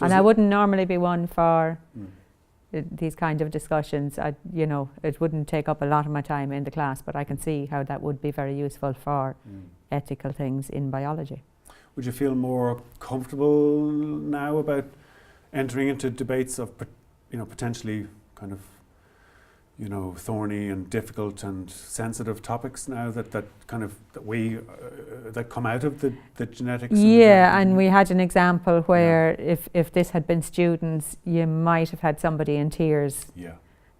And I wouldn't normally be one for these kind of discussions. It wouldn't take up a lot of my time in the class, but I can see how that would be very useful for ethical things in biology. Would you feel more comfortable now about entering into debates of, potentially kind of, thorny and difficult and sensitive topics now that come out of the genetics? Yeah, and we had an example where if this had been students, you might have had somebody in tears. Yeah.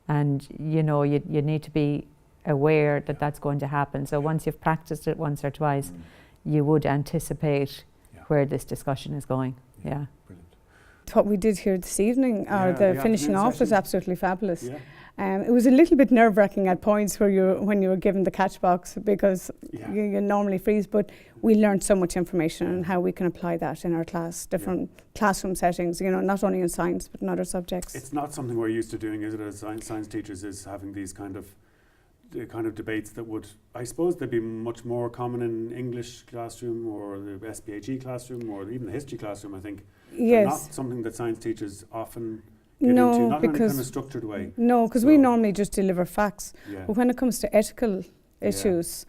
And you need to be aware that that's going to happen. So once you've practiced it once or twice, you would anticipate where this discussion is going. Yeah. Brilliant. What we did here this evening, the finishing off, was absolutely fabulous. Yeah. It was a little bit nerve-wracking at points when you were given the catch box, because you normally freeze, but we learned so much information on how we can apply that in our different classroom settings, not only in science but in other subjects. It's not something we're used to doing, is it, as science teachers, is having these kind of debates that would, I suppose, they'd be much more common in English classroom or the SPHE classroom or even the history classroom, I think. Yes. Not something that science teachers often get into, not in a kind of structured way. No, because we normally just deliver facts. Yeah. But when it comes to ethical issues,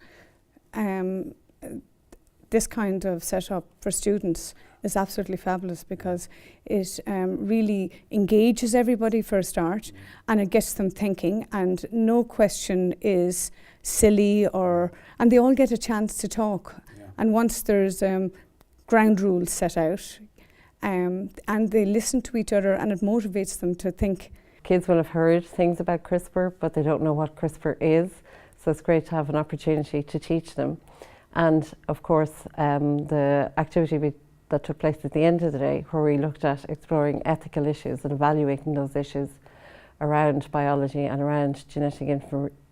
this kind of setup for students is absolutely fabulous, because it really engages everybody for a start, and it gets them thinking, and no question is silly, and they all get a chance to talk. Yeah. And once there's ground rules set out, and they listen to each other, and it motivates them to think. Kids will have heard things about CRISPR, but they don't know what CRISPR is, so it's great to have an opportunity to teach them. And of course, the activity that took place at the end of the day, where we looked at exploring ethical issues and evaluating those issues around biology and around genetic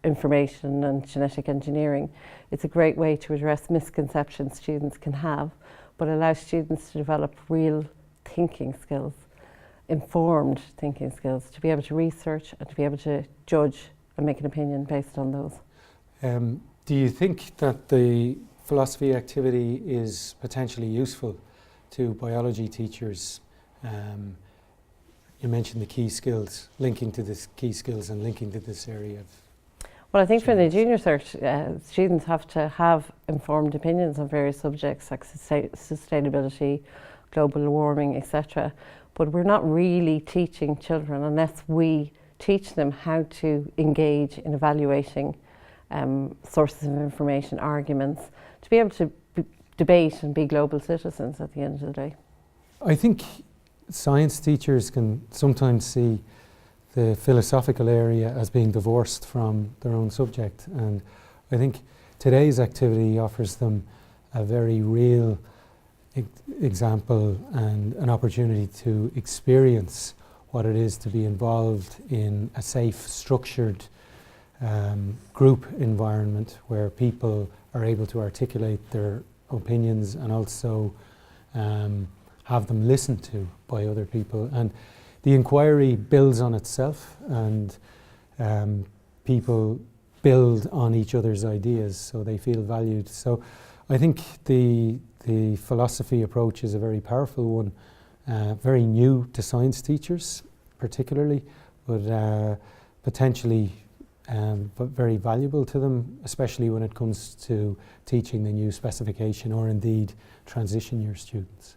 information and genetic engineering. It's a great way to address misconceptions students can have, but allow students to develop real thinking skills, informed thinking skills, to be able to research and to be able to judge and make an opinion based on those. Do you think that the philosophy activity is potentially useful to biology teachers? You mentioned the key skills, linking to this key skills and linking to this area of... Well, I think for the junior cert, students have to have informed opinions on various subjects like sustainability, global warming, etc. But we're not really teaching children unless we teach them how to engage in evaluating sources of information, arguments, to be able to debate and be global citizens at the end of the day. I think science teachers can sometimes see the philosophical area as being divorced from their own subject, and I think today's activity offers them a very real example and an opportunity to experience what it is to be involved in a safe, structured group environment where people are able to articulate their opinions and also have them listened to by other people. And the inquiry builds on itself, and people build on each other's ideas, so they feel valued. So I think the philosophy approach is a very powerful one, very new to science teachers particularly, but potentially but very valuable to them, especially when it comes to teaching the new specification or indeed transition year students.